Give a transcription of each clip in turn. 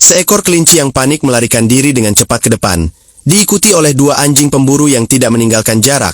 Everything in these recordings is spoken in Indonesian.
Seekor kelinci yang panik melarikan diri dengan cepat ke depan, diikuti oleh dua anjing pemburu yang tidak meninggalkan jarak.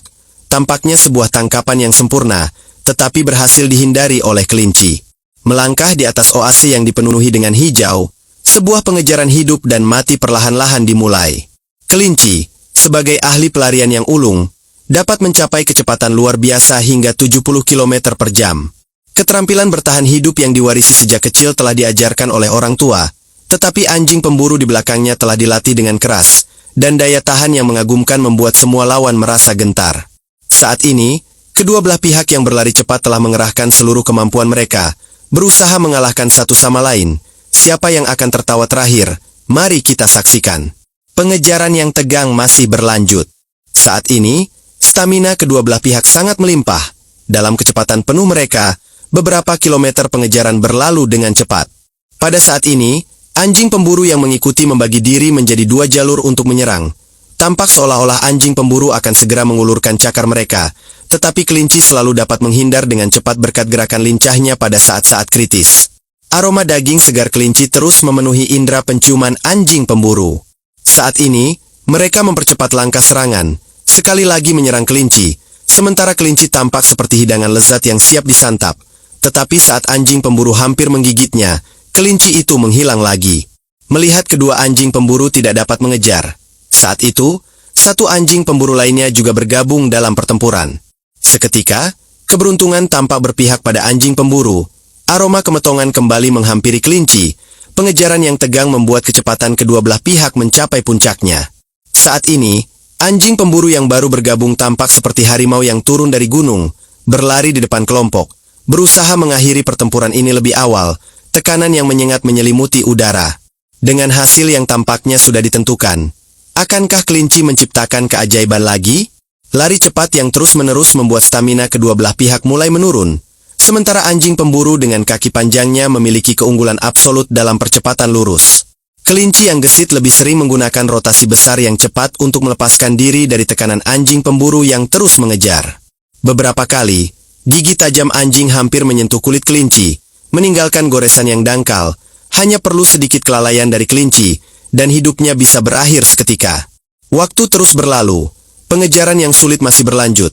Tampaknya sebuah tangkapan yang sempurna, tetapi berhasil dihindari oleh kelinci. Melangkah di atas oase yang dipenuhi dengan hijau, sebuah pengejaran hidup dan mati perlahan-lahan dimulai. Kelinci, sebagai ahli pelarian yang ulung, dapat mencapai kecepatan luar biasa hingga 70 km per jam. Keterampilan bertahan hidup yang diwarisi sejak kecil telah diajarkan oleh orang tua, tetapi anjing pemburu di belakangnya telah dilatih dengan keras, dan daya tahan yang mengagumkan membuat semua lawan merasa gentar. Saat ini, kedua belah pihak yang berlari cepat telah mengerahkan seluruh kemampuan mereka, berusaha mengalahkan satu sama lain. Siapa yang akan tertawa terakhir? Mari kita saksikan. Pengejaran yang tegang masih berlanjut. Saat ini, stamina kedua belah pihak sangat melimpah. Dalam kecepatan penuh mereka, beberapa kilometer pengejaran berlalu dengan cepat. Pada saat ini, anjing pemburu yang mengikuti membagi diri menjadi dua jalur untuk menyerang. Tampak seolah-olah anjing pemburu akan segera mengulurkan cakar mereka, tetapi kelinci selalu dapat menghindar dengan cepat berkat gerakan lincahnya pada saat-saat kritis. Aroma daging segar kelinci terus memenuhi indera penciuman anjing pemburu. Saat ini, mereka mempercepat langkah serangan, sekali lagi menyerang kelinci, sementara kelinci tampak seperti hidangan lezat yang siap disantap. Tetapi saat anjing pemburu hampir menggigitnya, kelinci itu menghilang lagi. Melihat kedua anjing pemburu tidak dapat mengejar, saat itu, satu anjing pemburu lainnya juga bergabung dalam pertempuran. Seketika, keberuntungan tampak berpihak pada anjing pemburu. Aroma kemetongan kembali menghampiri kelinci. Pengejaran yang tegang membuat kecepatan kedua belah pihak mencapai puncaknya. Saat ini, anjing pemburu yang baru bergabung tampak seperti harimau yang turun dari gunung, berlari di depan kelompok, berusaha mengakhiri pertempuran ini lebih awal. Tekanan yang menyengat menyelimuti udara. Dengan hasil yang tampaknya sudah ditentukan, akankah kelinci menciptakan keajaiban lagi? Lari cepat yang terus-menerus membuat stamina kedua belah pihak mulai menurun. Sementara anjing pemburu dengan kaki panjangnya memiliki keunggulan absolut dalam percepatan lurus. Kelinci yang gesit lebih sering menggunakan rotasi besar yang cepat untuk melepaskan diri dari tekanan anjing pemburu yang terus mengejar. Beberapa kali, gigi tajam anjing hampir menyentuh kulit kelinci, meninggalkan goresan yang dangkal. Hanya perlu sedikit kelalaian dari kelinci, dan hidupnya bisa berakhir seketika. Waktu terus berlalu, pengejaran yang sulit masih berlanjut.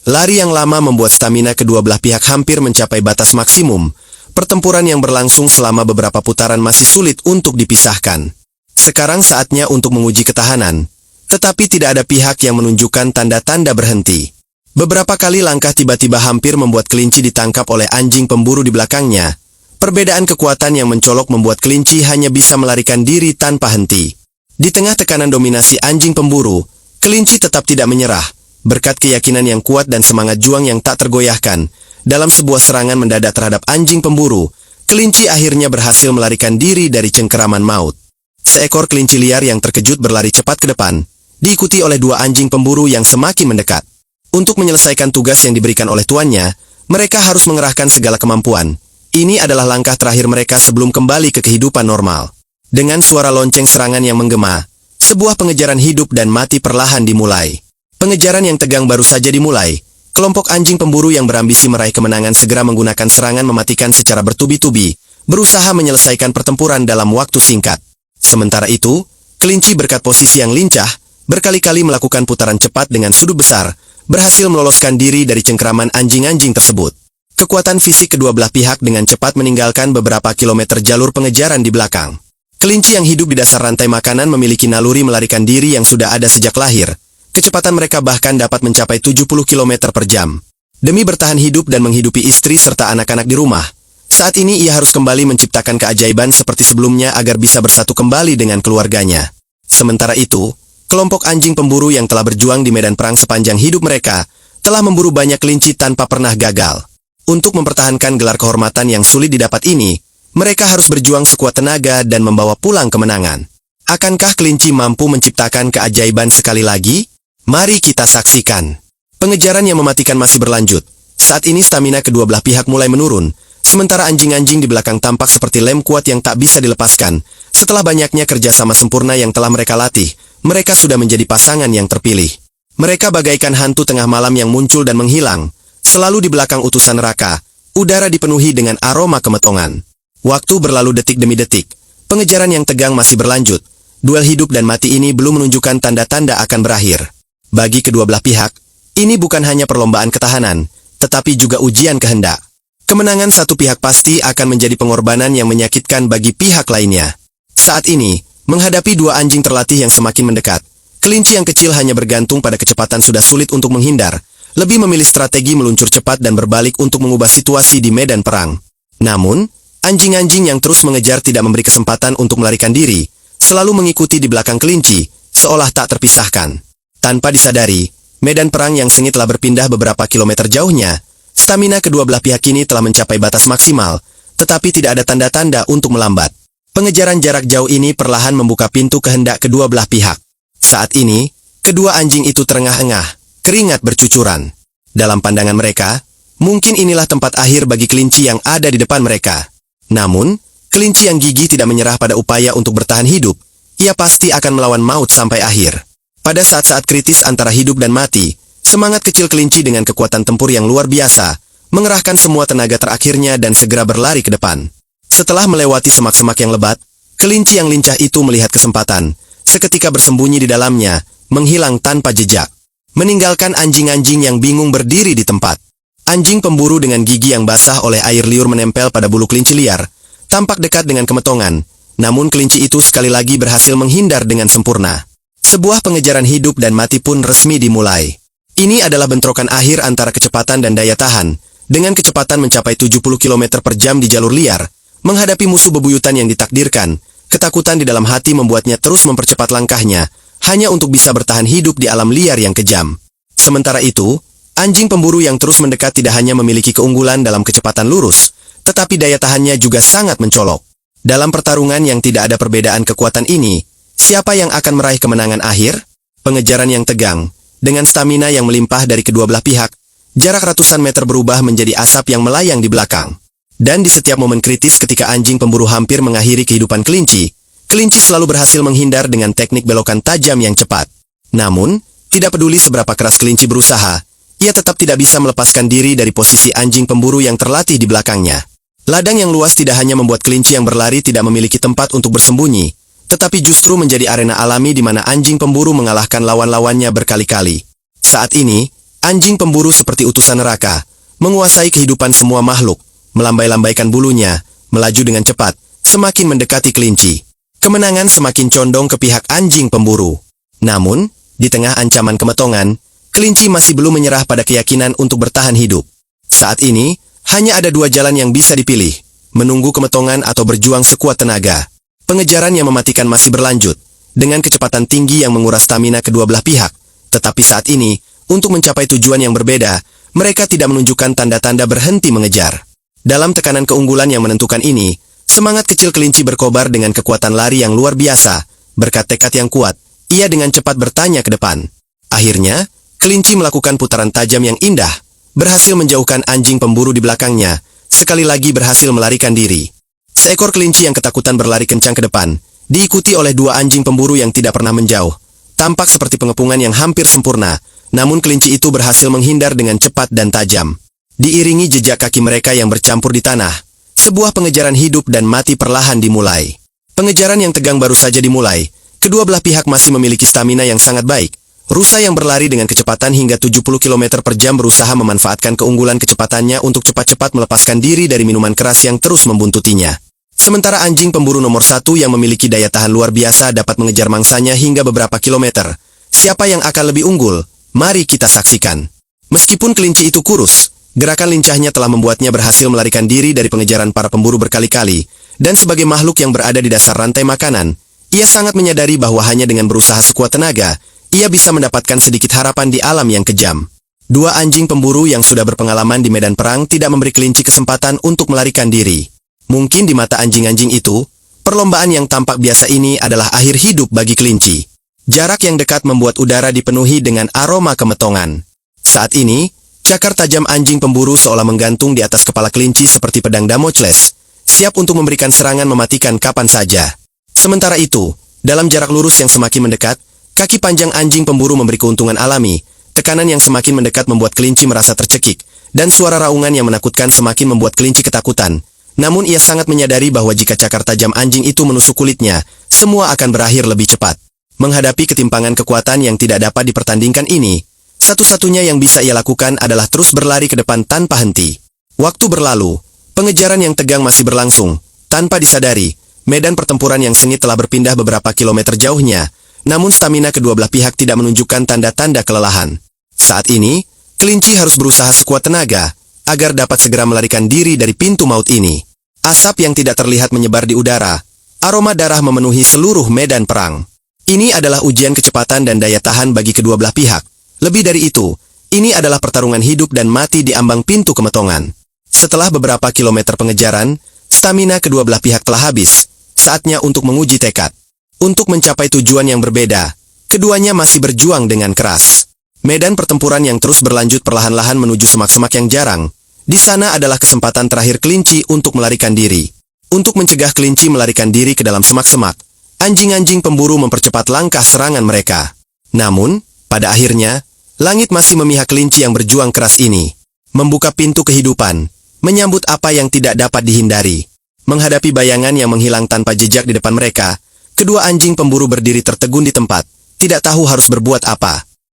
Lari yang lama membuat stamina kedua belah pihak hampir mencapai batas maksimum. Pertempuran yang berlangsung selama beberapa putaran masih sulit untuk dipisahkan. Sekarang saatnya untuk menguji ketahanan, tetapi tidak ada pihak yang menunjukkan tanda-tanda berhenti. Beberapa kali langkah tiba-tiba hampir membuat kelinci ditangkap oleh anjing pemburu di belakangnya. Perbedaan kekuatan yang mencolok membuat kelinci hanya bisa melarikan diri tanpa henti. Di tengah tekanan dominasi anjing pemburu, kelinci tetap tidak menyerah. Berkat keyakinan yang kuat dan semangat juang yang tak tergoyahkan, dalam sebuah serangan mendadak terhadap anjing pemburu, kelinci akhirnya berhasil melarikan diri dari cengkeraman maut. Seekor kelinci liar yang terkejut berlari cepat ke depan, diikuti oleh dua anjing pemburu yang semakin mendekat. Untuk menyelesaikan tugas yang diberikan oleh tuannya, mereka harus mengerahkan segala kemampuan. Ini adalah langkah terakhir mereka sebelum kembali ke kehidupan normal. Dengan suara lonceng serangan yang menggema, sebuah pengejaran hidup dan mati perlahan dimulai. Pengejaran yang tegang baru saja dimulai. Kelompok anjing pemburu yang berambisi meraih kemenangan segera menggunakan serangan mematikan secara bertubi-tubi, berusaha menyelesaikan pertempuran dalam waktu singkat. Sementara itu, kelinci berkat posisi yang lincah, berkali-kali melakukan putaran cepat dengan sudut besar, berhasil meloloskan diri dari cengkeraman anjing-anjing tersebut. Kekuatan fisik kedua belah pihak dengan cepat meninggalkan beberapa kilometer jalur pengejaran di belakang. Kelinci yang hidup di dasar rantai makanan memiliki naluri melarikan diri yang sudah ada sejak lahir. Kecepatan mereka bahkan dapat mencapai 70 km per jam. Demi bertahan hidup dan menghidupi istri serta anak-anak di rumah, saat ini ia harus kembali menciptakan keajaiban seperti sebelumnya agar bisa bersatu kembali dengan keluarganya. Sementara itu, kelompok anjing pemburu yang telah berjuang di medan perang sepanjang hidup mereka, telah memburu banyak kelinci tanpa pernah gagal. Untuk mempertahankan gelar kehormatan yang sulit didapat ini, mereka harus berjuang sekuat tenaga dan membawa pulang kemenangan. Akankah kelinci mampu menciptakan keajaiban sekali lagi? Mari kita saksikan. Pengejaran yang mematikan masih berlanjut. Saat ini stamina kedua belah pihak mulai menurun, sementara anjing-anjing di belakang tampak seperti lem kuat yang tak bisa dilepaskan. Setelah banyaknya kerjasama sempurna yang telah mereka latih, mereka sudah menjadi pasangan yang terpilih. Mereka bagaikan hantu tengah malam yang muncul dan menghilang. Selalu di belakang utusan neraka, udara dipenuhi dengan aroma kemetongan. Waktu berlalu detik demi detik. Pengejaran yang tegang masih berlanjut. Duel hidup dan mati ini belum menunjukkan tanda-tanda akan berakhir. Bagi kedua belah pihak, ini bukan hanya perlombaan ketahanan, tetapi juga ujian kehendak. Kemenangan satu pihak pasti akan menjadi pengorbanan yang menyakitkan bagi pihak lainnya. Saat ini, menghadapi dua anjing terlatih yang semakin mendekat, kelinci yang kecil hanya bergantung pada kecepatan sudah sulit untuk menghindar, lebih memilih strategi meluncur cepat dan berbalik untuk mengubah situasi di medan perang. Namun, anjing-anjing yang terus mengejar tidak memberi kesempatan untuk melarikan diri, selalu mengikuti di belakang kelinci, seolah tak terpisahkan. Tanpa disadari, medan perang yang sengit telah berpindah beberapa kilometer jauhnya. Stamina kedua belah pihak ini telah mencapai batas maksimal, tetapi tidak ada tanda-tanda untuk melambat. Pengejaran jarak jauh ini perlahan membuka pintu kehendak kedua belah pihak. Saat ini, kedua anjing itu terengah-engah, keringat bercucuran. Dalam pandangan mereka, mungkin inilah tempat akhir bagi kelinci yang ada di depan mereka. Namun, kelinci yang gigih tidak menyerah pada upaya untuk bertahan hidup. Ia pasti akan melawan maut sampai akhir. Pada saat-saat kritis antara hidup dan mati, semangat kecil kelinci dengan kekuatan tempur yang luar biasa, mengerahkan semua tenaga terakhirnya dan segera berlari ke depan. Setelah melewati semak-semak yang lebat, kelinci yang lincah itu melihat kesempatan, seketika bersembunyi di dalamnya, menghilang tanpa jejak. Meninggalkan anjing-anjing yang bingung berdiri di tempat. Anjing pemburu dengan gigi yang basah oleh air liur menempel pada bulu kelinci liar, tampak dekat dengan kemetongan, namun kelinci itu sekali lagi berhasil menghindar dengan sempurna. Sebuah pengejaran hidup dan mati pun resmi dimulai. Ini adalah bentrokan akhir antara kecepatan dan daya tahan. Dengan kecepatan mencapai 70 km per jam di jalur liar, menghadapi musuh bebuyutan yang ditakdirkan, ketakutan di dalam hati membuatnya terus mempercepat langkahnya, hanya untuk bisa bertahan hidup di alam liar yang kejam. Sementara itu, anjing pemburu yang terus mendekat tidak hanya memiliki keunggulan dalam kecepatan lurus, tetapi daya tahannya juga sangat mencolok. Dalam pertarungan yang tidak ada perbedaan kekuatan ini, siapa yang akan meraih kemenangan akhir? Pengejaran yang tegang, dengan stamina yang melimpah dari kedua belah pihak, jarak ratusan meter berubah menjadi asap yang melayang di belakang. Dan di setiap momen kritis ketika anjing pemburu hampir mengakhiri kehidupan kelinci, kelinci selalu berhasil menghindar dengan teknik belokan tajam yang cepat. Namun, tidak peduli seberapa keras kelinci berusaha, ia tetap tidak bisa melepaskan diri dari posisi anjing pemburu yang terlatih di belakangnya. Ladang yang luas tidak hanya membuat kelinci yang berlari tidak memiliki tempat untuk bersembunyi, tetapi justru menjadi arena alami di mana anjing pemburu mengalahkan lawan-lawannya berkali-kali. Saat ini, anjing pemburu seperti utusan neraka, menguasai kehidupan semua makhluk, melambai-lambaikan bulunya, melaju dengan cepat, semakin mendekati kelinci. Kemenangan semakin condong ke pihak anjing pemburu. Namun, di tengah ancaman kemetongan, kelinci masih belum menyerah pada keyakinan untuk bertahan hidup. Saat ini, hanya ada dua jalan yang bisa dipilih, menunggu kemetongan atau berjuang sekuat tenaga. Pengejaran yang mematikan masih berlanjut, dengan kecepatan tinggi yang menguras stamina kedua belah pihak. Tetapi saat ini, untuk mencapai tujuan yang berbeda, mereka tidak menunjukkan tanda-tanda berhenti mengejar. Dalam tekanan keunggulan yang menentukan ini, semangat kecil kelinci berkobar dengan kekuatan lari yang luar biasa. Berkat tekad yang kuat, ia dengan cepat bertanya ke depan. Akhirnya, kelinci melakukan putaran tajam yang indah, berhasil menjauhkan anjing pemburu di belakangnya, sekali lagi berhasil melarikan diri. Seekor kelinci yang ketakutan berlari kencang ke depan, diikuti oleh dua anjing pemburu yang tidak pernah menjauh. Tampak seperti pengepungan yang hampir sempurna, namun kelinci itu berhasil menghindar dengan cepat dan tajam. Diiringi jejak kaki mereka yang bercampur di tanah, sebuah pengejaran hidup dan mati perlahan dimulai. Pengejaran yang tegang baru saja dimulai, kedua belah pihak masih memiliki stamina yang sangat baik. Rusa yang berlari dengan kecepatan hingga 70 km per jam berusaha memanfaatkan keunggulan kecepatannya untuk cepat-cepat melepaskan diri dari minuman keras yang terus membuntutinya. Sementara anjing pemburu nomor satu yang memiliki daya tahan luar biasa dapat mengejar mangsanya hingga beberapa kilometer. Siapa yang akan lebih unggul? Mari kita saksikan. Meskipun kelinci itu kurus, gerakan lincahnya telah membuatnya berhasil melarikan diri dari pengejaran para pemburu berkali-kali. Dan sebagai makhluk yang berada di dasar rantai makanan, ia sangat menyadari bahwa hanya dengan berusaha sekuat tenaga, ia bisa mendapatkan sedikit harapan di alam yang kejam. Dua anjing pemburu yang sudah berpengalaman di medan perang tidak memberi kelinci kesempatan untuk melarikan diri. Mungkin di mata anjing-anjing itu, perlombaan yang tampak biasa ini adalah akhir hidup bagi kelinci. Jarak yang dekat membuat udara dipenuhi dengan aroma kemetongan. Saat ini, cakar tajam anjing pemburu seolah menggantung di atas kepala kelinci seperti pedang Damocles, siap untuk memberikan serangan mematikan kapan saja. Sementara itu, dalam jarak lurus yang semakin mendekat, kaki panjang anjing pemburu memberi keuntungan alami. Tekanan yang semakin mendekat membuat kelinci merasa tercekik, dan suara raungan yang menakutkan semakin membuat kelinci ketakutan. Namun ia sangat menyadari bahwa jika cakar tajam anjing itu menusuk kulitnya, semua akan berakhir lebih cepat. Menghadapi ketimpangan kekuatan yang tidak dapat dipertandingkan ini, satu-satunya yang bisa ia lakukan adalah terus berlari ke depan tanpa henti. Waktu berlalu, pengejaran yang tegang masih berlangsung. Tanpa disadari, medan pertempuran yang sengit telah berpindah beberapa kilometer jauhnya, namun stamina kedua belah pihak tidak menunjukkan tanda-tanda kelelahan. Saat ini, kelinci harus berusaha sekuat tenaga, agar dapat segera melarikan diri dari pintu maut ini. Asap yang tidak terlihat menyebar di udara, aroma darah memenuhi seluruh medan perang. Ini adalah ujian kecepatan dan daya tahan bagi kedua belah pihak. Lebih dari itu, ini adalah pertarungan hidup dan mati di ambang pintu kemetongan. Setelah beberapa kilometer pengejaran, stamina kedua belah pihak telah habis. Saatnya untuk menguji tekad. Untuk mencapai tujuan yang berbeda, keduanya masih berjuang dengan keras. Medan pertempuran yang terus berlanjut perlahan-lahan menuju semak-semak yang jarang. Di sana adalah kesempatan terakhir kelinci untuk melarikan diri. Untuk mencegah kelinci melarikan diri ke dalam semak-semak, anjing-anjing pemburu mempercepat langkah serangan mereka. Namun, pada akhirnya, langit masih memihak kelinci yang berjuang keras ini. Membuka pintu kehidupan, menyambut apa yang tidak dapat dihindari. Menghadapi bayangan yang menghilang tanpa jejak di depan mereka, kedua anjing pemburu berdiri tertegun di tempat, tidak tahu harus berbuat apa.